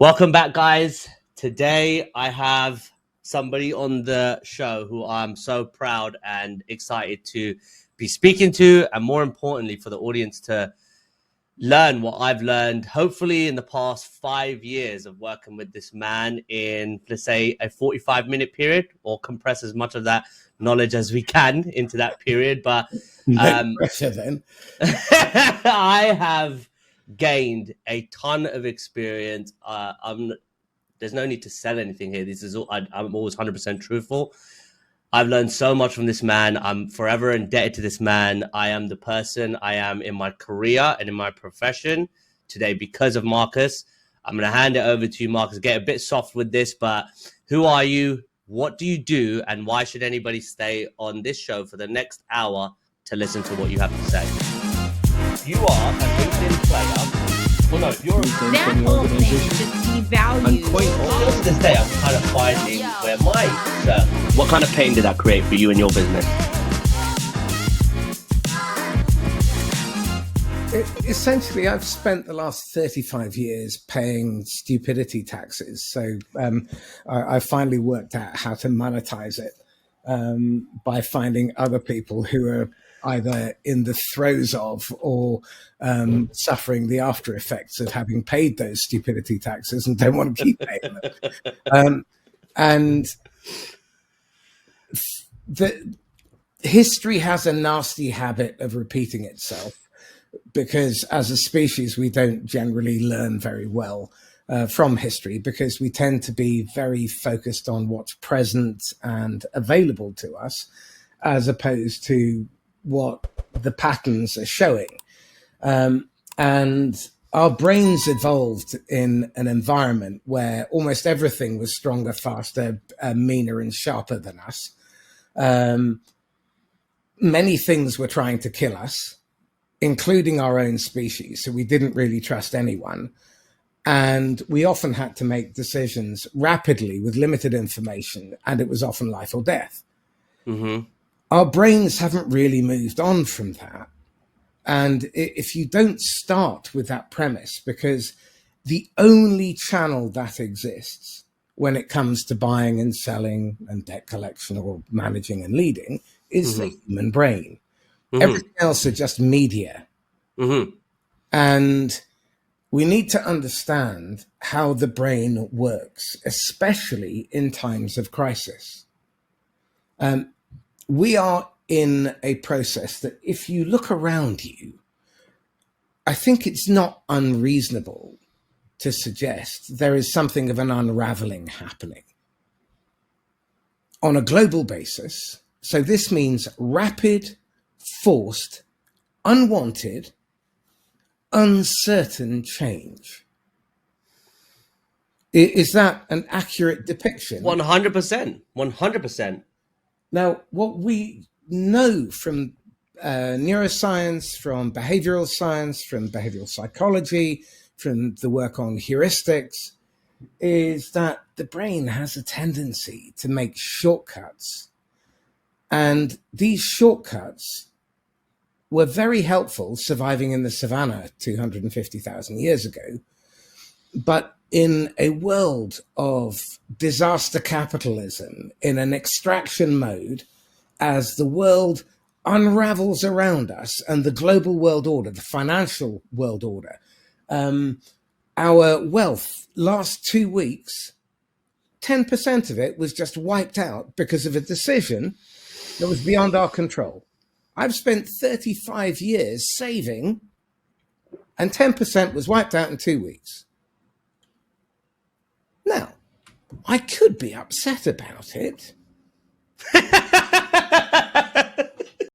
Welcome back, guys. Today I have somebody on the show who I'm so proud and excited to be speaking to, and more importantly, for the audience to learn what I've learned, hopefully, in the past 5 years of working with this man in, let's say, a 45-minute period, or compress as much of that knowledge as we can into that period. But no pressure then. I have gained a ton of experience. There's no need to sell anything here. This is all, I'm always 100% truthful. I've learned so much from this man. I'm forever indebted to this man. I am the person I am in my career and in my profession today because of Marcus. I'm going to hand it over to you, Marcus. Get a bit soft with this, but who are you? What do you do? And why should anybody stay on this show for the next hour to listen to what you have to say? You are a LinkedIn player. Well, no, you're that whole thing is just devalued. Just to this day, I'm kind of finding where what kind of pain did that create for you and your business? Essentially, I've spent the last 35 years paying stupidity taxes. So I finally worked out how to monetize it by finding other people who are either in the throes of or suffering the after effects of having paid those stupidity taxes and don't want to keep paying them. And the history has a nasty habit of repeating itself, because as a species, we don't generally learn very well from history, because we tend to be very focused on what's present and available to us, as opposed to what the patterns are showing. And our brains evolved in an environment where almost everything was stronger, faster, meaner and sharper than us. Many things were trying to kill us, including our own species. So we didn't really trust anyone. And we often had to make decisions rapidly with limited information, and it was often life or death. Mm-hmm. Our brains haven't really moved on from that. And if you don't start with that premise, because the only channel that exists when it comes to buying and selling and debt collection or managing and leading is the human brain. Everything else are just media. And we need to understand how the brain works, especially in times of crisis. We are in a process that, if you look around you, I think it's not unreasonable to suggest there is something of an unraveling happening on a global basis. So this means rapid, forced, unwanted, uncertain change. Is that an accurate depiction? 100%. 100%. Now, what we know from neuroscience, from behavioral science, from behavioral psychology, from the work on heuristics, is that the brain has a tendency to make shortcuts. And these shortcuts were very helpful surviving in the savannah 250,000 years ago. But in a world of disaster capitalism, in an extraction mode, as the world unravels around us and the global world order, the financial world order, our wealth last 2 weeks, 10% of it was just wiped out because of a decision that was beyond our control. I've spent 35 years saving, and 10% was wiped out in 2 weeks. Now, I could be upset about it.